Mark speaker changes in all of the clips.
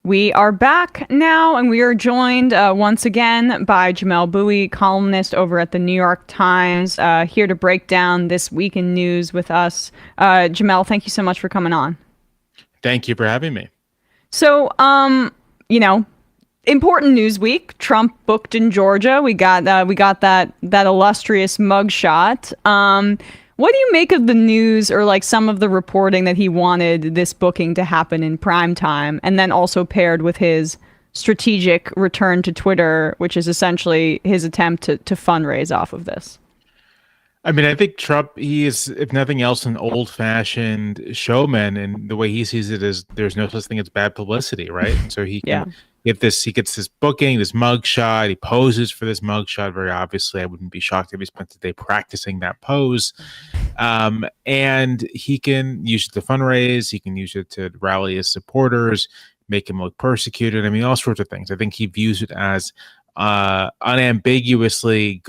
Speaker 1: We are back now, and we are joined once again by Jamelle Bouie, columnist over at the New York Times, here to break down this week in news with us. Jamelle, thank you so much for coming on.
Speaker 2: Thank you for having me.
Speaker 1: So, important news week. Trump booked in Georgia. We got that illustrious mugshot. What do you make of the news or like some of the reporting that he wanted this booking to happen in prime time, and then also paired with his strategic return to Twitter, which is essentially his attempt to fundraise off of this?
Speaker 2: I mean, I think Trump, he is, if nothing else, an old-fashioned showman, and the way he sees it is there's no such thing as bad publicity, right? And so he can he gets this booking, this mugshot, he poses for this mugshot very obviously. I wouldn't be shocked if he spent the day practicing that pose. And he can use it to fundraise, he can use it to rally his supporters, make him look persecuted. I mean, all sorts of things. I think he views it as unambiguously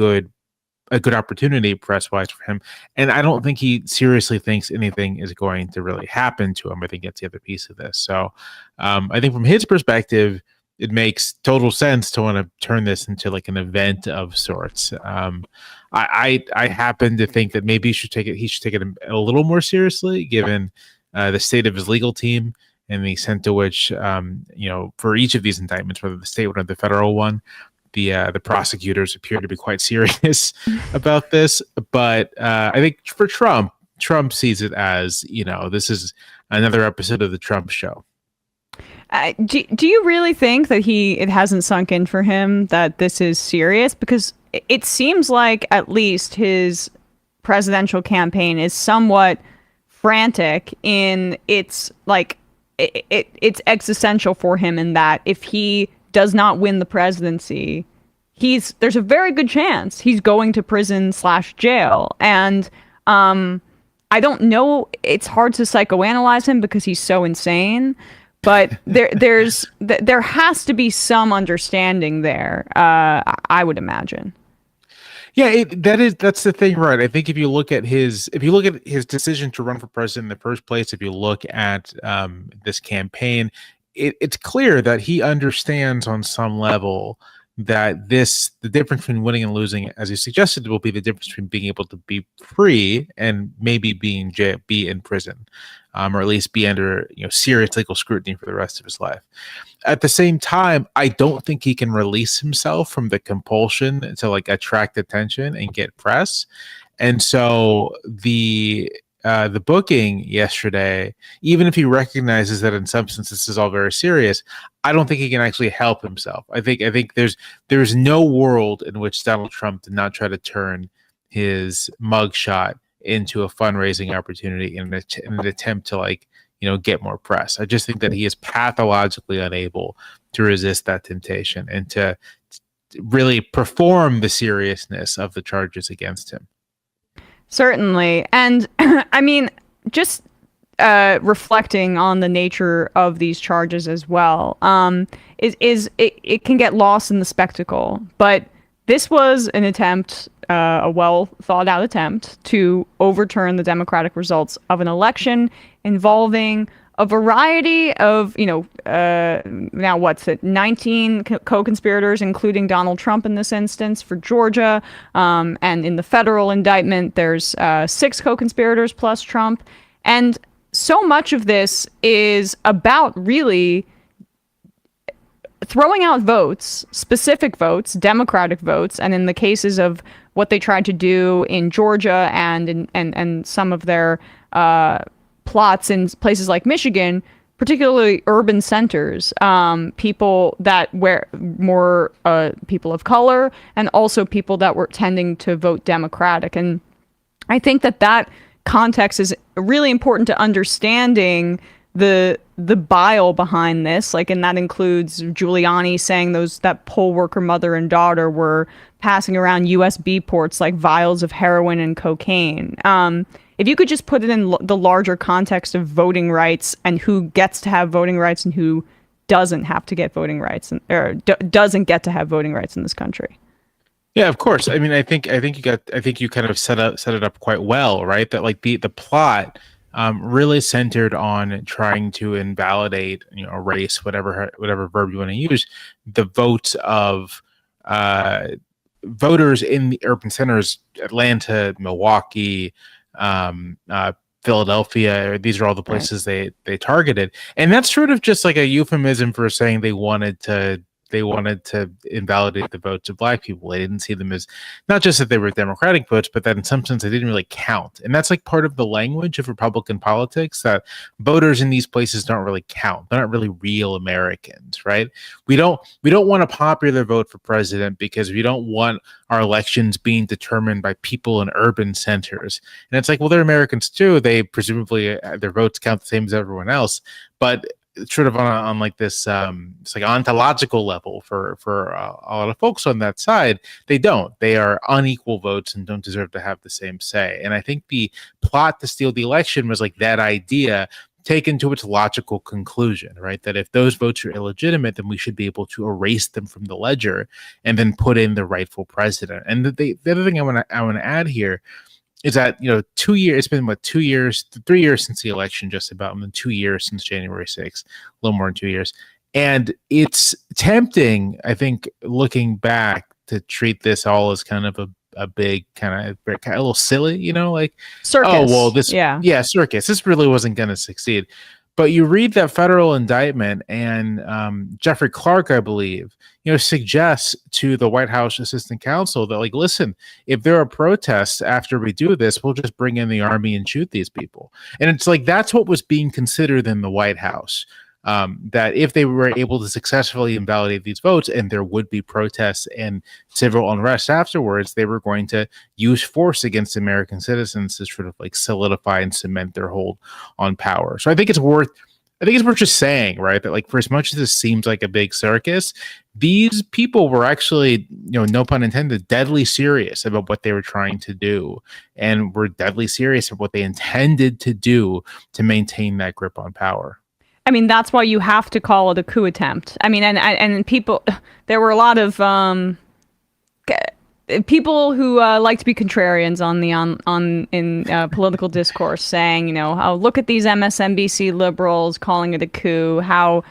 Speaker 2: a good opportunity press-wise for him. And I don't think he seriously thinks anything is going to really happen to him. I think that's the other piece of this. So I think from his perspective, it makes total sense to want to turn this into like an event of sorts. I happen to think that maybe he should take it a little more seriously, given the state of his legal team and the extent to which, for each of these indictments, whether the state one or the federal one, the prosecutors appear to be quite serious about this. But I think for Trump sees it as, this is another episode of the Trump show.
Speaker 1: Do you really think that it hasn't sunk in for him that this is serious? Because it seems like at least his presidential campaign is somewhat frantic in it's existential for him, in that if he does not win the presidency, there's a very good chance he's going to prison/jail. And I don't know, it's hard to psychoanalyze him because he's so insane. But there has to be some understanding there, I would imagine.
Speaker 2: Yeah, that's the thing, right? I think if you look at his decision to run for president in the first place, if you look at this campaign, it's clear that he understands on some level that the difference between winning and losing, as he suggested, will be the difference between being able to be free and maybe be in prison, or at least be under serious legal scrutiny for the rest of his life. At the same time, I don't think he can release himself from the compulsion to attract attention and get press. And so the booking yesterday, even if he recognizes that in some sense this is all very serious, I don't think he can actually help himself. I think there's no world in which Donald Trump did not try to turn his mugshot into a fundraising opportunity in an attempt to get more press. I just think that he is pathologically unable to resist that temptation and to really perform the seriousness of the charges against him.
Speaker 1: Certainly. And I mean, just reflecting on the nature of these charges as well, it can get lost in the spectacle. But this was an attempt, a well thought out attempt to overturn the democratic results of an election involving a variety of, now what's it, 19 co-conspirators, including Donald Trump in this instance for Georgia. And in the federal indictment, there's 6 co-conspirators plus Trump. And so much of this is about really throwing out votes, specific votes, Democratic votes. And in the cases of what they tried to do in Georgia and some of their plots in places like Michigan, particularly urban centers, people that were more people of color, and also people that were tending to vote Democratic. And I think that context is really important to understanding the bile behind this, and that includes Giuliani saying that poll worker mother and daughter were passing around USB ports like vials of heroin and cocaine. If you could just put it in the larger context of voting rights and who gets to have voting rights and who doesn't have to get voting rights, or doesn't get to have voting rights in this country.
Speaker 2: Yeah, of course. I mean, I think you kind of set it up quite well, right? That the plot really centered on trying to invalidate, erase, whatever verb you want to use, the votes of voters in the urban centers, Atlanta, Milwaukee, Philadelphia. These are all the places they targeted, and that's sort of just like a euphemism for saying they wanted to invalidate the votes of Black people. They didn't see them as, not just that they were Democratic votes, but that in some sense they didn't really count. And that's like part of the language of Republican politics, that voters in these places don't really count. They're not really real Americans, right? We don't want a popular vote for president because we don't want our elections being determined by people in urban centers. And it's like, well, they're Americans too. They presumably, their votes count the same as everyone else, but sort of on like this it's like ontological level for a lot of folks on that side, they are unequal votes and don't deserve to have the same say. And I think the plot to steal the election was like that idea taken to its logical conclusion, right? That if those votes are illegitimate, then we should be able to erase them from the ledger and then put in the rightful president. And the other thing I want to add here is that, 2 years, it's been 2 years, 3 years since the election, just about, and then 2 years since January 6th, a little more than 2 years. And it's tempting, I think, looking back, to treat this all as kind of a big kind of a little silly, like
Speaker 1: circus.
Speaker 2: Oh, well, circus. This really wasn't going to succeed. But you read that federal indictment, and Jeffrey Clark, I believe, suggests to the White House assistant counsel that, like, listen, if there are protests after we do this, we'll just bring in the army and shoot these people. And it's like, that's what was being considered in the White House. That if they were able to successfully invalidate these votes and there would be protests and civil unrest afterwards, they were going to use force against American citizens to sort of like solidify and cement their hold on power. So I think it's worth just saying, right, that like, for as much as this seems like a big circus, these people were actually, no pun intended, deadly serious about what they were trying to do, and were deadly serious about what they intended to do to maintain that grip on power.
Speaker 1: I mean, that's why you have to call it a coup attempt. I mean, and people, there were a lot of people who like to be contrarians in political discourse, saying, oh, look at these MSNBC liberals calling it a coup. How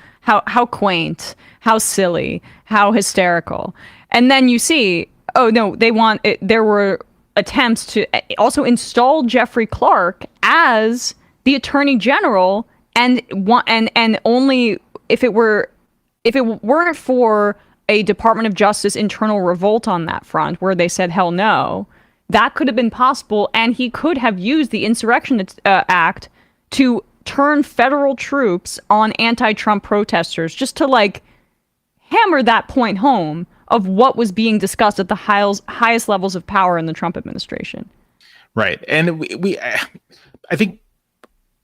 Speaker 1: quaint, how silly, how hysterical. And then you see, oh no, there were attempts to also install Jeffrey Clark as the Attorney General. And only if it weren't for a Department of Justice internal revolt on that front, where they said hell no, that could have been possible, and he could have used the Insurrection Act to turn federal troops on anti-Trump protesters, just to like hammer that point home of what was being discussed at the highest levels of power in the Trump administration.
Speaker 2: Right, and I think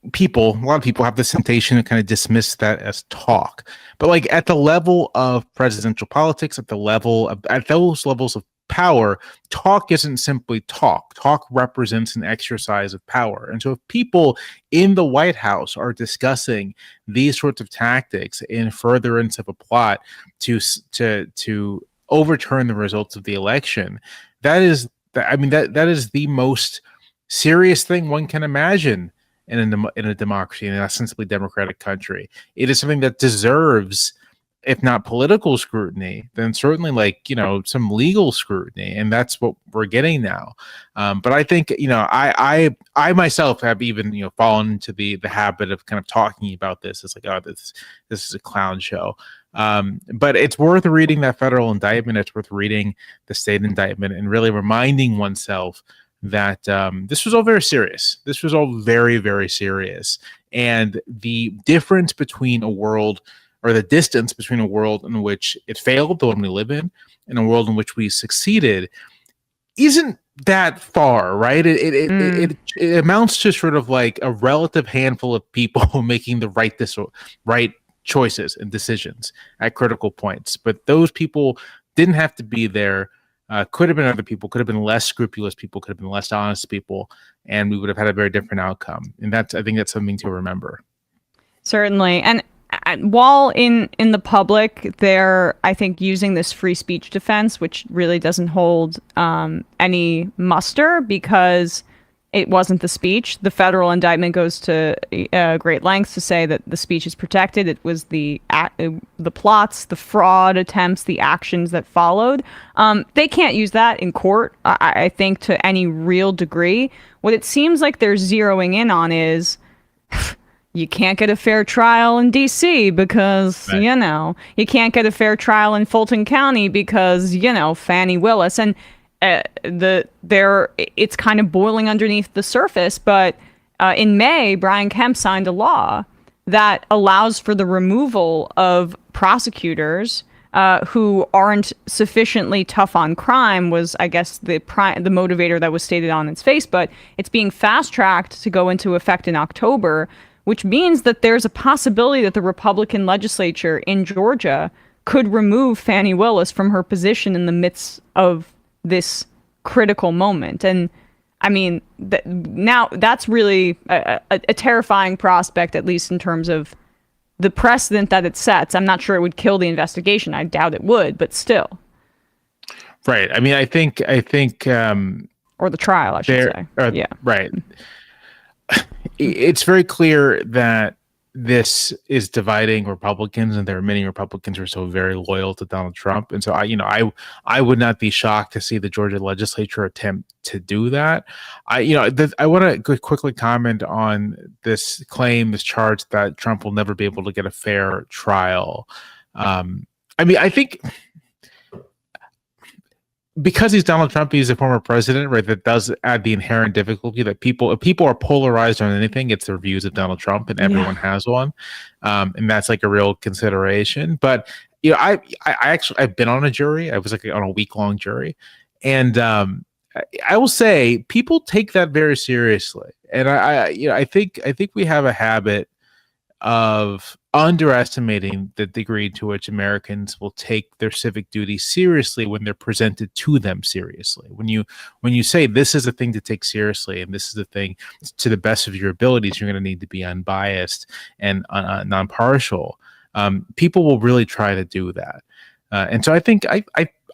Speaker 2: a lot of people have this temptation to kind of dismiss that as talk, but like at the level of presidential politics, at those levels of power, talk isn't simply talk. Talk represents an exercise of power. And so if people in the White House are discussing these sorts of tactics in furtherance of a plot to overturn the results of the election, that is the most serious thing one can imagine in a democracy, in an ostensibly democratic country. It is something that deserves, if not political scrutiny, then certainly some legal scrutiny, and that's what we're getting now. But I think I myself have even fallen into the habit of kind of talking about this as like, oh, this is a clown show. But it's worth reading that federal indictment. It's worth reading the state indictment and really reminding oneself that this was all very serious. This was all very, very serious. And the difference between a world, or the distance between a world in which it failed, the one we live in, and a world in which we succeeded, isn't that far, right? It amounts to sort of like a relative handful of people making the right choices and decisions at critical points. But those people didn't have to be there. Could have been other people, could have been less scrupulous people, could have been less honest people, and we would have had a very different outcome. And I think that's something to remember.
Speaker 1: Certainly. And while in the public, they're, I think, using this free speech defense, which really doesn't hold any muster, because it wasn't the speech. The federal indictment goes to great lengths to say that the speech is protected. It was the plots, the fraud attempts, the actions that followed. They can't use that in court, I think, to any real degree. What it seems like they're zeroing in on is you can't get a fair trial in D.C. because,
Speaker 2: right.
Speaker 1: You can't get a fair trial in Fulton County because, Fani Willis. And it's kind of boiling underneath the surface. But in May, Brian Kemp signed a law that allows for the removal of prosecutors who aren't sufficiently tough on crime was, I guess, the motivator that was stated on its face. But it's being fast-tracked to go into effect in October, which means that there's a possibility that the Republican legislature in Georgia could remove Fani Willis from her position in the midst of this critical moment. And I mean, now that's really a terrifying prospect, at least in terms of the precedent that it sets. I'm not sure it would kill the investigation. I doubt it would, but still.
Speaker 2: Right. I mean, I think,
Speaker 1: or the trial, I should say. Yeah.
Speaker 2: Right. It's very clear that this is dividing Republicans, and there are many Republicans who are so very loyal to Donald Trump. And so I would not be shocked to see the Georgia legislature attempt to do that. I want to quickly comment on this charge that Trump will never be able to get a fair trial. I think because he's Donald Trump, he's a former president, right? That does add the inherent difficulty that if people are polarized on anything, it's their views of Donald Trump, and everyone has one, and that's like a real consideration. But I've been on a jury. I was on a week-long jury, and I will say people take that very seriously, and I think we have a habit of underestimating the degree to which Americans will take their civic duty seriously when they're presented to them seriously. When you say this is a thing to take seriously, and this is the thing to the best of your abilities, you're going to need to be unbiased and non-partial. People will really try to do that, and so I think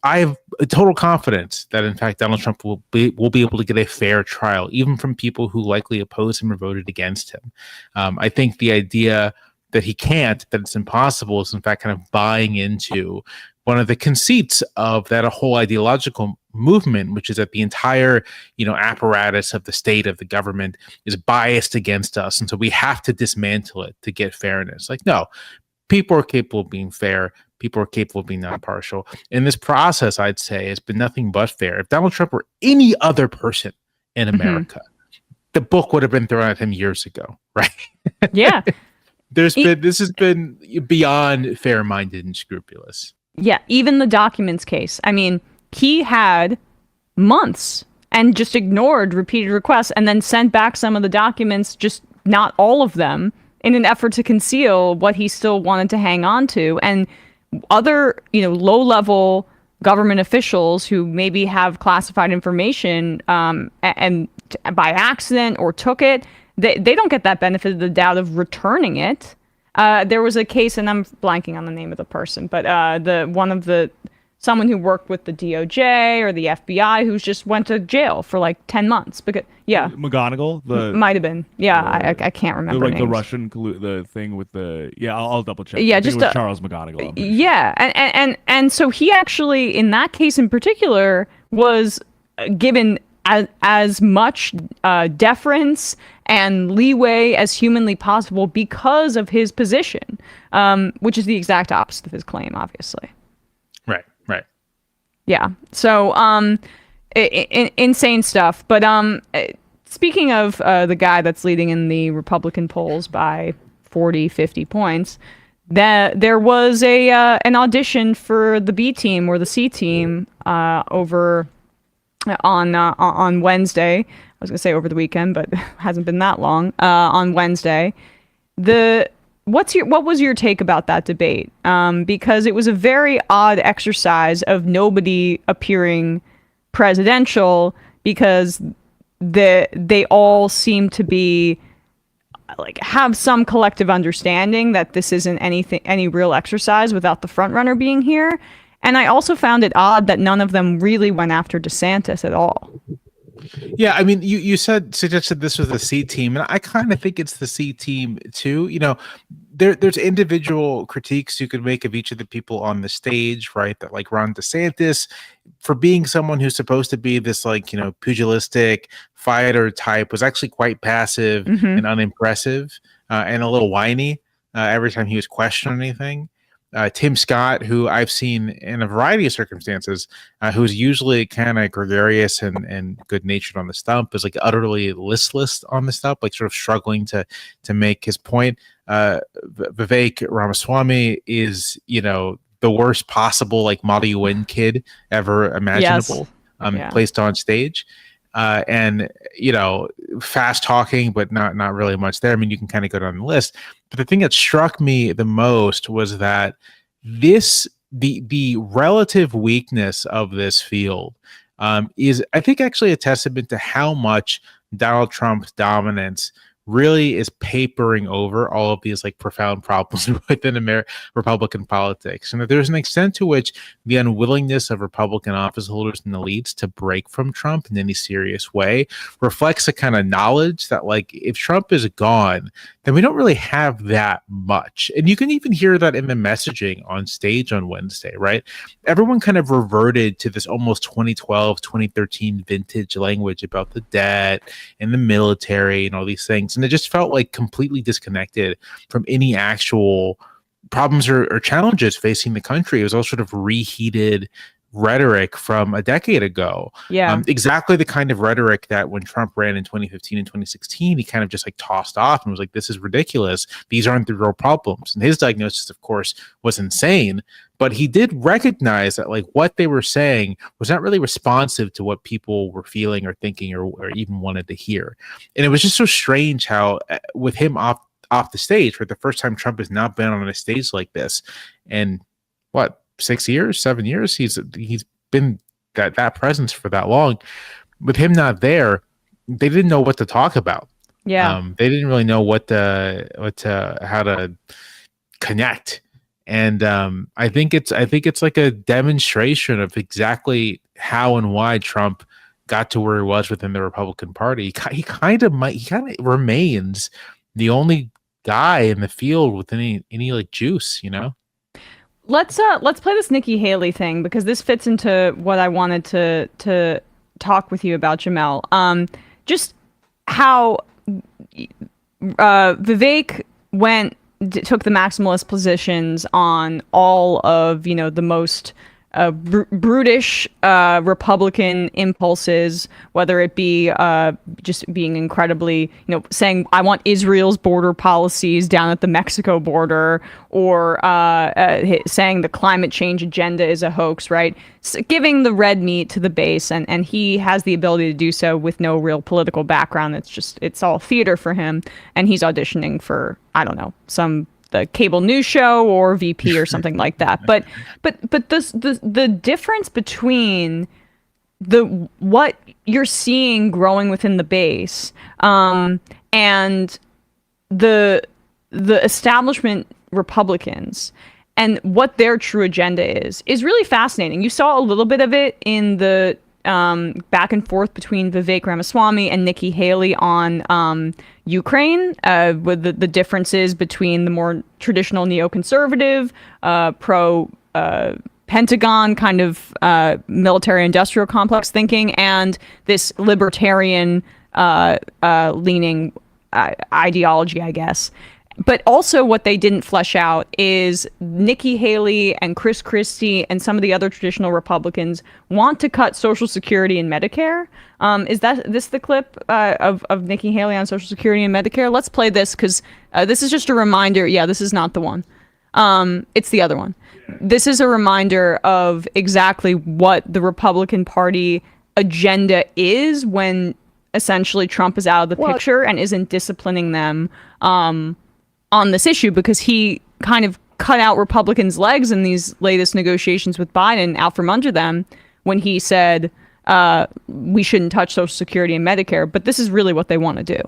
Speaker 2: I have a total confidence that, in fact, Donald Trump will be able to get a fair trial, even from people who likely oppose him or voted against him. I think the idea that he can't, that it's impossible, is in fact kind of buying into one of the conceits of that whole ideological movement, which is that the entire, apparatus of the state, of the government, is biased against us, and so we have to dismantle it to get fairness. Like, no, people are capable of being fair. People are capable of being non-partial. And this process, I'd say, has been nothing but fair. If Donald Trump were any other person in America, the book would have been thrown at him years ago, right?
Speaker 1: Yeah.
Speaker 2: This has been beyond fair-minded and scrupulous.
Speaker 1: Yeah, even the documents case. I mean, he had months and just ignored repeated requests and then sent back some of the documents, just not all of them, in an effort to conceal what he still wanted to hang on to. And other, low-level government officials who maybe have classified information and by accident or took it, they don't get that benefit of the doubt of returning it. There was a case, and I'm blanking on the name of the person, but someone who worked with the DOJ or the FBI who's just went to jail for like 10 months because
Speaker 3: McGonigal,
Speaker 1: might have been. I can't remember
Speaker 3: like
Speaker 1: names.
Speaker 3: the Russian the thing with the I'll double check.
Speaker 1: Yeah,
Speaker 3: just Charles McGonigal.
Speaker 1: Yeah, and so he actually, in that case in particular, was given as much deference and leeway as humanly possible because of his position, which is the exact opposite of his claim, obviously.
Speaker 2: Right.
Speaker 1: Yeah. So, insane stuff. But speaking of the guy that's leading in the Republican polls by 40, 50 points, there was an audition for the B team or the C team over on Wednesday. I was gonna say over the weekend, but it hasn't been that long. On Wednesday, what was your take about that debate? Because it was a very odd exercise of nobody appearing presidential, because they all seem to be have some collective understanding that this isn't any real exercise without the front runner being here. And I also found it odd that none of them really went after DeSantis at all.
Speaker 2: Yeah, I mean, you suggested this was the C team, and I kind of think it's the C team too. There's individual critiques you could make of each of the people on the stage, right? That like Ron DeSantis, for being someone who's supposed to be this like pugilistic fighter type, was actually quite passive and unimpressive and a little whiny every time he was questioned anything. Tim Scott, who I've seen in a variety of circumstances, who's usually kind of gregarious and good natured on the stump, is like utterly listless on the stump, like sort of struggling to make his point. Vivek Ramaswamy is, the worst possible like Model UN kid ever imaginable, placed on stage. And fast talking, but not really much there. I mean, you can kind of go down the list, but the thing that struck me the most was that the relative weakness of this field is, I think, actually a testament to how much Donald Trump's dominance really is papering over all of these like profound problems within Republican politics, and that there's an extent to which the unwillingness of Republican office holders and elites to break from Trump in any serious way reflects a kind of knowledge that like if Trump is gone, then we don't really have that much. And you can even hear that in the messaging on stage on Wednesday, right? Everyone kind of reverted to this almost 2012, 2013 vintage language about the debt and the military and all these things. And it just felt like completely disconnected from any actual problems or challenges facing the country. It was all sort of reheated rhetoric from a decade ago.
Speaker 1: Yeah.
Speaker 2: Exactly the kind of rhetoric that when Trump ran in 2015 and 2016, he kind of just like tossed off and was like, this is ridiculous. These aren't the real problems. And his diagnosis, of course, was insane. But he did recognize that like what they were saying was not really responsive to what people were feeling or thinking or even wanted to hear. And it was just so strange how with him off the stage for the first time, Trump has not been on a stage like this. And 7 years, he's been that presence for that long. With him not there, they didn't know what to talk about.
Speaker 1: Yeah.
Speaker 2: They didn't really know how to connect. And I think it's like a demonstration of exactly how and why Trump got to where he was within the Republican Party. He kind of remains the only guy in the field with any like juice,
Speaker 1: Let's play this Nikki Haley thing, because this fits into what I wanted to talk with you about, Jamelle. Just how Vivek took the maximalist positions on all of the most brutish Republican impulses, whether it be just being incredibly, saying I want Israel's border policies down at the Mexico border, or saying the climate change agenda is a hoax, right? So giving the red meat to the base, and he has the ability to do so with no real political background. It's all theater for him, and he's auditioning for, I don't know, the cable news show or VP or something like that. But the difference between what you're seeing growing within the base and the establishment Republicans and what their true agenda is really fascinating. You saw a little bit of it in the back and forth between Vivek Ramaswamy and Nikki Haley on Ukraine, with the differences between the more traditional neoconservative, pro-Pentagon kind of military-industrial complex thinking, and this libertarian leaning ideology, I guess. But also what they didn't flesh out is Nikki Haley and Chris Christie and some of the other traditional Republicans want to cut Social Security and Medicare. Is this the clip of Nikki Haley on Social Security and Medicare? Let's play this, because this is just a reminder. Yeah, this is not the one. It's the other one. This is a reminder of exactly what the Republican Party agenda is when essentially Trump is out of the picture and isn't disciplining them on this issue, because he kind of cut out Republicans' legs in these latest negotiations with Biden, out from under them, when he said we shouldn't touch Social Security and Medicare. But this is really what they want to do.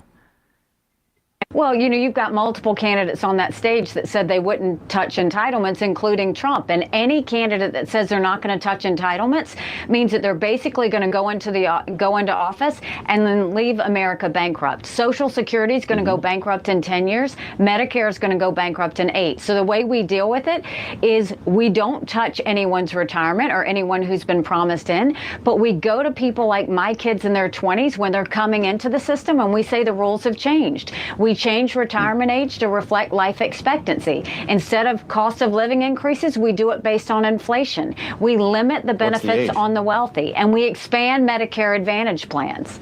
Speaker 4: Well, you've got multiple candidates on that stage that said they wouldn't touch entitlements, including Trump. And any candidate that says they're not going to touch entitlements means that they're basically going to go into office and then leave America bankrupt. Social Security is going to go bankrupt in 10 years. Medicare is going to go bankrupt in 8. So the way we deal with it is we don't touch anyone's retirement or anyone who's been promised in, but we go to people like my kids in their 20s when they're coming into the system and we say the rules have changed. We change retirement age to reflect life expectancy. Instead of cost of living increases, we do it based on inflation. We limit the benefits on the wealthy, and we expand Medicare Advantage plans.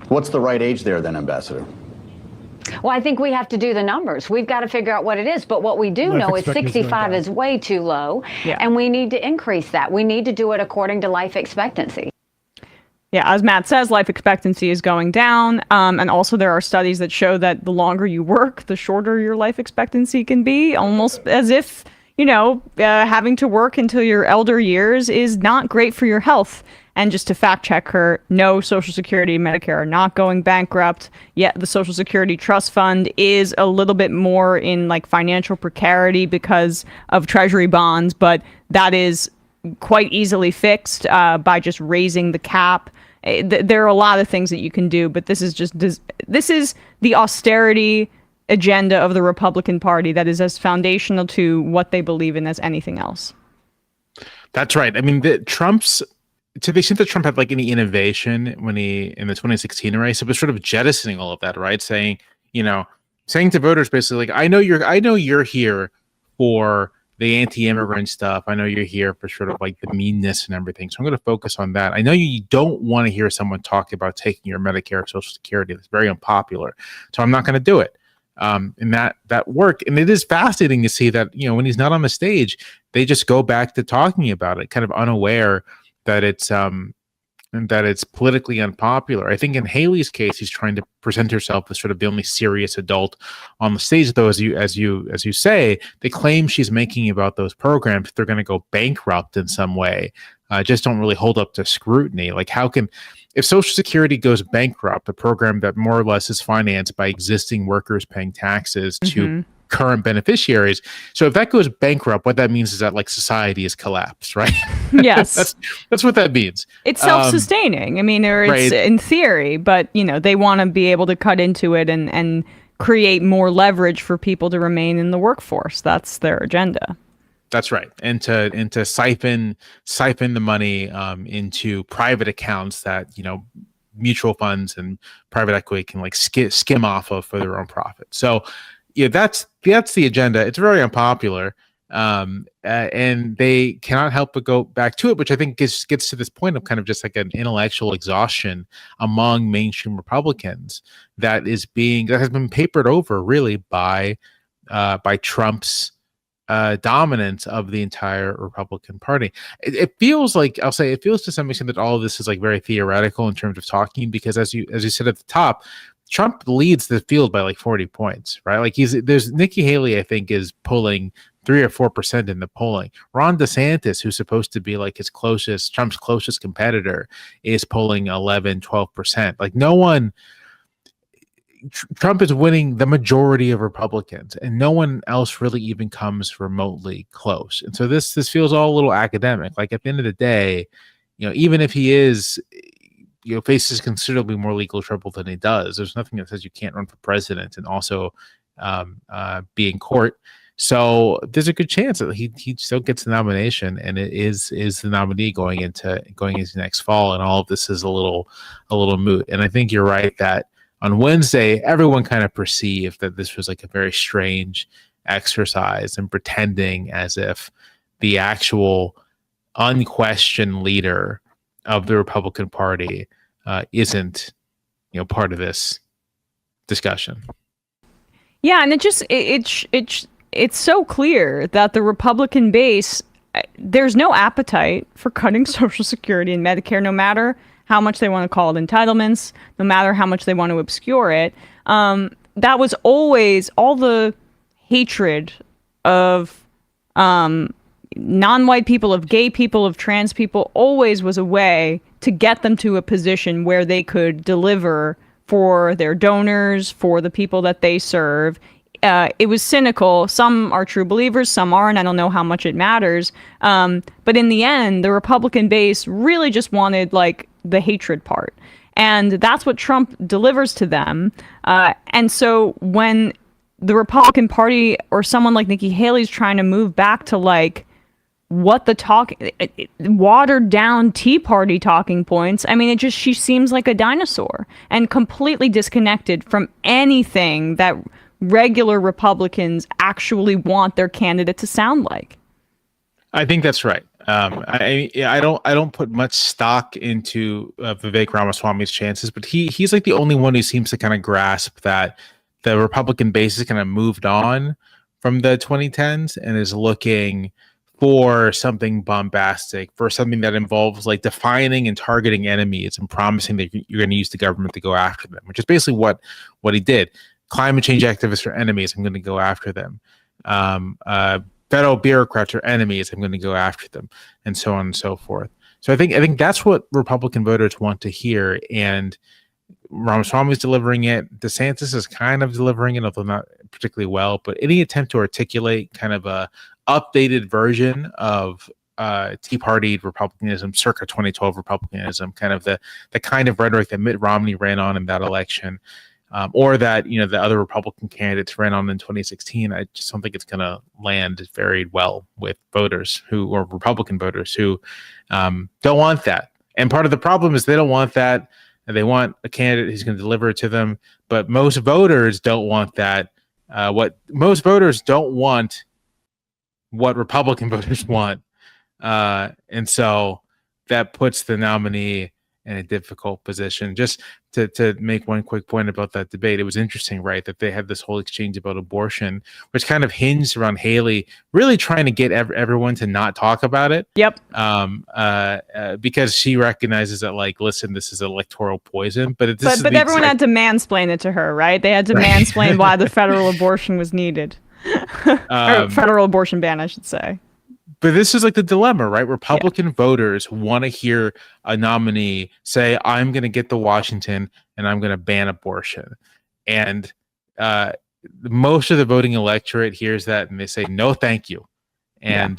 Speaker 5: What's the right age there then, Ambassador?
Speaker 4: Well, I think we have to do the numbers. We've got to figure out what it is. But what we do know is 65 is way too low, and we need to increase that. We need to do it according to life expectancy.
Speaker 1: Yeah, as Matt says, life expectancy is going down. And also there are studies that show that the longer you work, the shorter your life expectancy can be, almost as if, having to work until your elder years is not great for your health. And just to fact check her, no, Social Security and Medicare are not going bankrupt. Yet the Social Security Trust Fund is a little bit more in like financial precarity because of Treasury bonds, but that is quite easily fixed by just raising the cap. There are a lot of things that you can do, but this is the austerity agenda of the Republican Party that is as foundational to what they believe in as anything else.
Speaker 2: That's right. I mean, to the extent that Trump had like any innovation in the 2016 race, it was sort of jettisoning all of that, right? Saying to voters basically like, I know you're here for the anti-immigrant stuff. I know you're here for sort of like the meanness and everything. So I'm going to focus on that. I know you don't want to hear someone talk about taking your Medicare or Social Security. That's very unpopular. So I'm not going to do it. And that worked. And it is fascinating to see that, when he's not on the stage, they just go back to talking about it, kind of unaware that it's politically unpopular. I think in Haley's case, he's trying to present herself as sort of the only serious adult on the stage. Though, as you say, they claim she's making about those programs they're going to go bankrupt in some way. Just don't really hold up to scrutiny. Like, if Social Security goes bankrupt, a program that more or less is financed by existing workers paying taxes to current beneficiaries. So if that goes bankrupt, what that means is that like society has collapsed, right?
Speaker 1: Yes.
Speaker 2: that's what that means.
Speaker 1: It's self-sustaining. I mean, it's in theory, but they want to be able to cut into it and create more leverage for people to remain in the workforce. That's their agenda.
Speaker 2: That's right. And to siphon the money into private accounts that, mutual funds and private equity can like skim off of for their own profit. So that's the agenda. It's very unpopular, and they cannot help but go back to it, which I think gets to this point of kind of just like an intellectual exhaustion among mainstream Republicans that has been papered over really by Trump's dominance of the entire Republican Party. It feels to some extent that all of this is like very theoretical in terms of talking, because as you said at the top, Trump leads the field by like 40 points, right? Like there's Nikki Haley, I think, is pulling 3 or 4% in the polling. Ron DeSantis, who's supposed to be like Trump's closest competitor, is pulling 11, 12%. Like Trump is winning the majority of Republicans, and no one else really even comes remotely close. And so this feels all a little academic. Like at the end of the day, even if he is, faces considerably more legal trouble than he does, there's nothing that says you can't run for president and also be in court. So there's a good chance that he still gets the nomination, and it is the nominee going into next fall. And all of this is a little moot. And I think you're right that on Wednesday, everyone kind of perceived that this was like a very strange exercise in pretending as if the actual unquestioned leader of the Republican Party isn't, part of this discussion.
Speaker 1: Yeah, and it's so clear that the Republican base, there's no appetite for cutting Social Security and Medicare, no matter how much they want to call it entitlements, no matter how much they want to obscure it. That was always all the hatred of non-white people, of gay people, of trans people, always was a way to get them to a position where they could deliver for their donors, for the people that they serve. It was cynical. Some are true believers, some aren't. I don't know how much it matters. But in the end, the Republican base really just wanted like the hatred part. And that's what Trump delivers to them. And so when the Republican Party or someone like Nikki Haley's trying to move back to like what the watered down Tea Party talking points, I mean, she seems like a dinosaur and completely disconnected from anything that regular Republicans actually want their candidate to sound like.
Speaker 2: I think that's right. I don't put much stock into Vivek Ramaswamy's chances, but he's like the only one who seems to kind of grasp that the Republican base has kind of moved on from the 2010s and is looking for something bombastic, for something that involves like defining and targeting enemies and promising that you're going to use the government to go after them, which is basically what he did. Climate change activists are enemies. I'm going to go after them. Federal bureaucrats are enemies. I'm going to go after them, and so on and so forth. So I think that's what Republican voters want to hear, and Ramaswamy is delivering it. DeSantis is kind of delivering it, although not particularly well. But any attempt to articulate kind of a updated version of Tea Party Republicanism, circa 2012 Republicanism, kind of the kind of rhetoric that Mitt Romney ran on in that election, or that the other Republican candidates ran on in 2016. I just don't think it's going to land very well with voters or Republican voters who don't want that. And part of the problem is they don't want that. And they want a candidate who's going to deliver it to them. But most voters don't want that. Most voters don't want what Republican voters want. And so that puts the nominee in a difficult position. Just to make one quick point about that debate, it was interesting, right, that they had this whole exchange about abortion, which kind of hinged around Haley really trying to get everyone to not talk about it.
Speaker 1: Yep.
Speaker 2: Because she recognizes that, like, listen, this is electoral poison. But
Speaker 1: everyone had to mansplain it to her, right? They had to mansplain why the federal abortion was needed. Or federal abortion ban, I should say.
Speaker 2: But this is like the dilemma, right? Republican voters want to hear a nominee say, I'm going to get to Washington and I'm going to ban abortion. And most of the voting electorate hears that and they say, no, thank you. And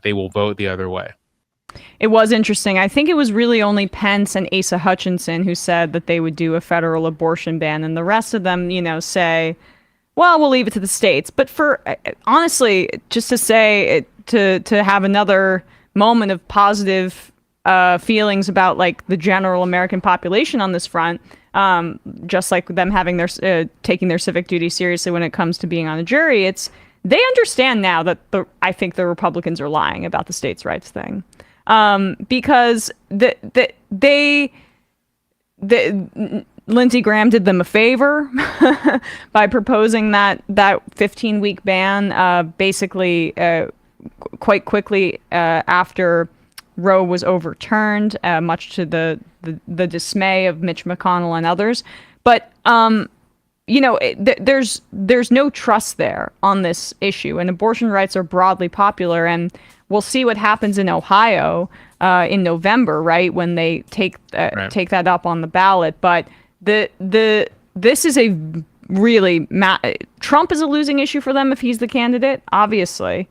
Speaker 2: they will vote the other way.
Speaker 1: It was interesting. I think it was really only Pence and Asa Hutchinson who said that they would do a federal abortion ban. And the rest of them, say, well, we'll leave it to the states. But honestly, just to say to have another moment of positive feelings about like the general American population on this front, just like them having their taking their civic duty seriously when it comes to being on a jury, they understand now that I think the Republicans are lying about the states' rights thing, because Lindsey Graham did them a favor by proposing that 15-week ban basically quite quickly after Roe was overturned, much to the dismay of Mitch McConnell and others. But there's no trust there on this issue, and abortion rights are broadly popular, and we'll see what happens in Ohio in November, right, when they take that up on the ballot. But this is a really Trump is a losing issue for them if he's the candidate, obviously,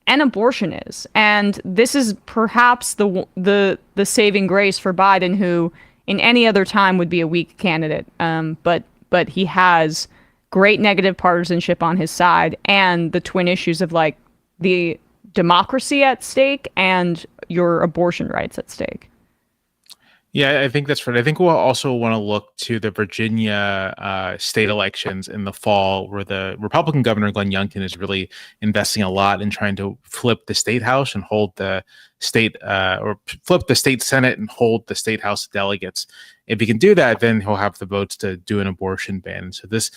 Speaker 1: and abortion is, and this is perhaps the saving grace for Biden, who in any other time would be a weak candidate, but he has great negative partisanship on his side and the twin issues of like the democracy at stake and your abortion rights at stake.
Speaker 2: Yeah, I think that's right. I think we'll also want to look to the Virginia state elections in the fall, where the Republican governor, Glenn Youngkin, is really investing a lot in trying to flip the state house and hold the state or flip the state Senate and hold the state house of delegates. If he can do that, then he'll have the votes to do an abortion ban. So this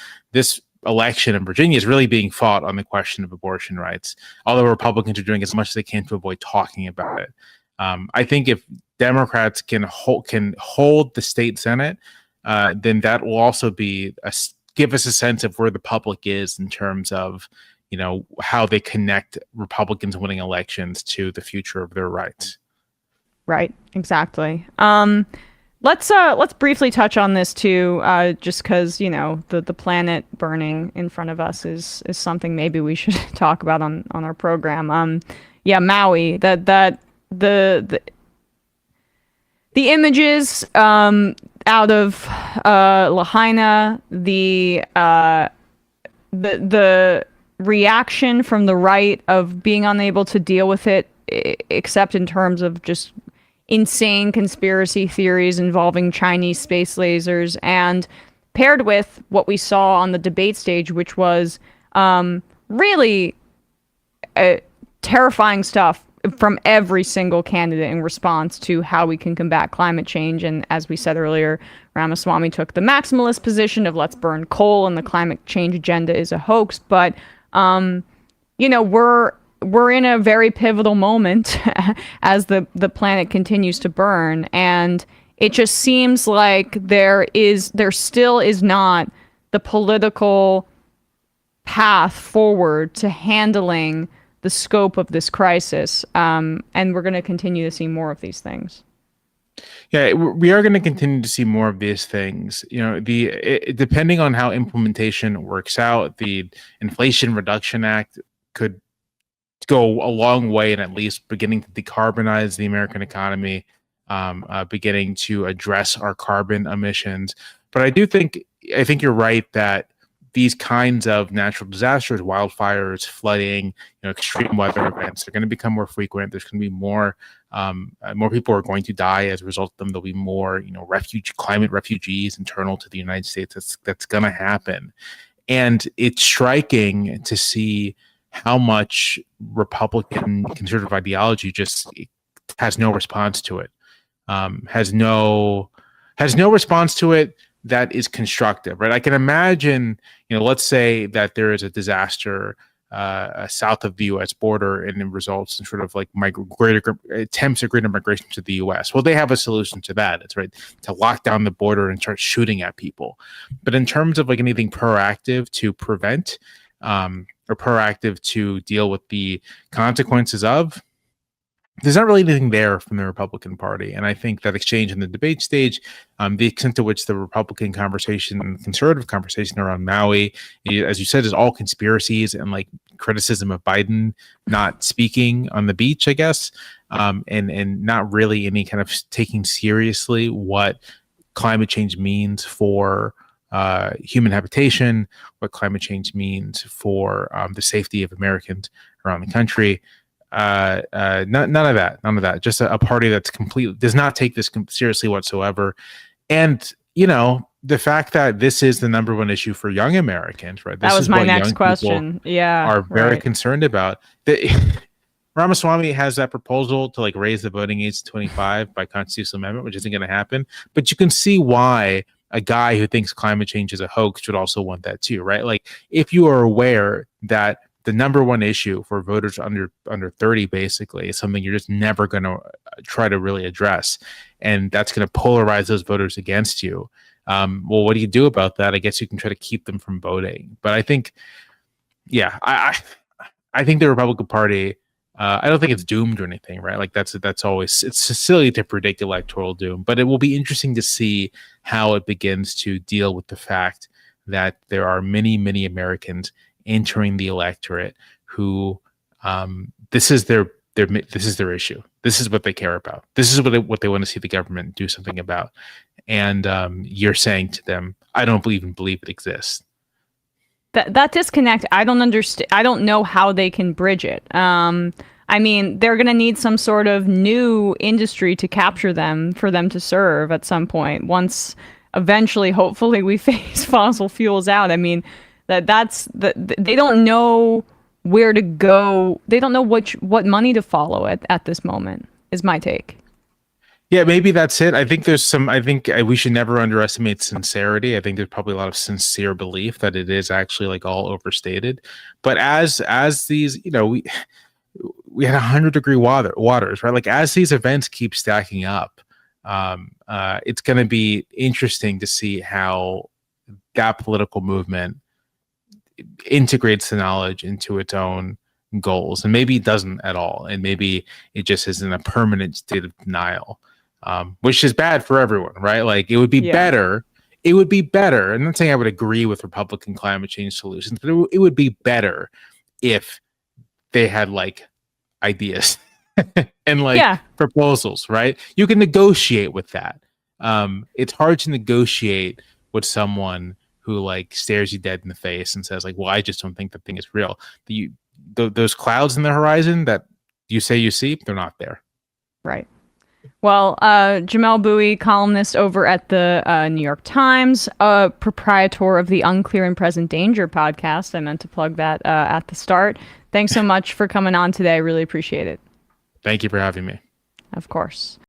Speaker 2: election in Virginia is really being fought on the question of abortion rights, although Republicans are doing as much as they can to avoid talking about it. I think if Democrats can hold the state Senate, then that will also be give us a sense of where the public is in terms of how they connect Republicans winning elections to the future of their rights.
Speaker 1: Right, exactly. Let's briefly touch on this too, just because the planet burning in front of us is something maybe we should talk about on our program. Yeah, Maui. The images out of Lahaina, the reaction from the right of being unable to deal with it, except in terms of just insane conspiracy theories involving Chinese space lasers, and paired with what we saw on the debate stage, which was really terrifying stuff from every single candidate in response to how we can combat climate change. And as we said earlier, Ramaswamy took the maximalist position of let's burn coal and the climate change agenda is a hoax. But, we're in a very pivotal moment as the planet continues to burn. And it just seems like there still is not the political path forward to handling the scope of this crisis. And we're going to continue to see more of these things.
Speaker 2: Yeah, we are going to continue to see more of these things. Depending on how implementation works out, the Inflation Reduction Act could go a long way in at least beginning to decarbonize the American economy, beginning to address our carbon emissions. But I think you're right that these kinds of natural disasters, wildfires, flooding, extreme weather events, are going to become more frequent. There's going to be more people are going to die as a result of them. There'll be more, climate refugees internal to the United States. That's going to happen. And it's striking to see how much Republican conservative ideology just has no response to it, has no response to it that is constructive, right? I can imagine, let's say that there is a disaster south of the U.S. border and it results in sort of like attempts at greater migration to the U.S. Well, they have a solution to that. It's right to lock down the border and start shooting at people. But in terms of like anything proactive to prevent, or proactive to deal with the consequences of, there's not really anything there from the Republican Party. And I think that exchange in the debate stage, the extent to which the Republican conversation and conservative conversation around Maui, as you said, is all conspiracies and like criticism of Biden not speaking on the beach, I guess, and not really any kind of taking seriously what climate change means for human habitation, what climate change means for the safety of Americans around the country. None of that. Just a party that's completely does not take this seriously whatsoever. And the fact that this is the number one issue for young Americans, right?
Speaker 1: That was my next question. Yeah,
Speaker 2: are very concerned about. Ramaswamy has that proposal to like raise the voting age to 25 by constitutional amendment, which isn't going to happen. But you can see why a guy who thinks climate change is a hoax should also want that too, right? Like if you are aware that the number one issue for voters under 30 basically is something you're just never going to try to really address, and that's going to polarize those voters against you. Well, what do you do about that? I guess you can try to keep them from voting. But I think, I think the Republican Party, I don't think it's doomed or anything, right? Like that's always, it's silly to predict electoral doom, but it will be interesting to see how it begins to deal with the fact that there are many, many Americans entering the electorate who this is their issue. This is what they care about. This is what they want to see the government do something about. And you're saying to them, I don't even believe it exists.
Speaker 1: That disconnect, I don't understand. I don't know how they can bridge it. I mean, they're going to need some sort of new industry to capture them for them to serve at some point. Once eventually, hopefully, we phase fossil fuels out. I mean, they don't know where to go. They don't know what money to follow at this moment, is my take.
Speaker 2: Yeah, maybe that's it. I think we should never underestimate sincerity. I think there's probably a lot of sincere belief that it is actually like all overstated. But as these, we had 100-degree waters, right? Like as these events keep stacking up, it's going to be interesting to see how that political movement integrates the knowledge into its own goals. And maybe it doesn't at all. And maybe it just is in a permanent state of denial. which is bad for everyone, right? Like it would be better. It would be better. I'm not saying I would agree with Republican climate change solutions, but it would be better if they had like ideas and like proposals, right? You can negotiate with that. It's hard to negotiate with someone who like stares you dead in the face and says like, well, I just don't think the thing is real. Those clouds in the horizon that you say you see, they're not there.
Speaker 1: Right. Well, Jamelle Bouie, columnist over at the New York Times, proprietor of the Unclear and Present Danger podcast. I meant to plug that at the start. Thanks so much for coming on today. I really appreciate it.
Speaker 2: Thank you for having me.
Speaker 1: Of course.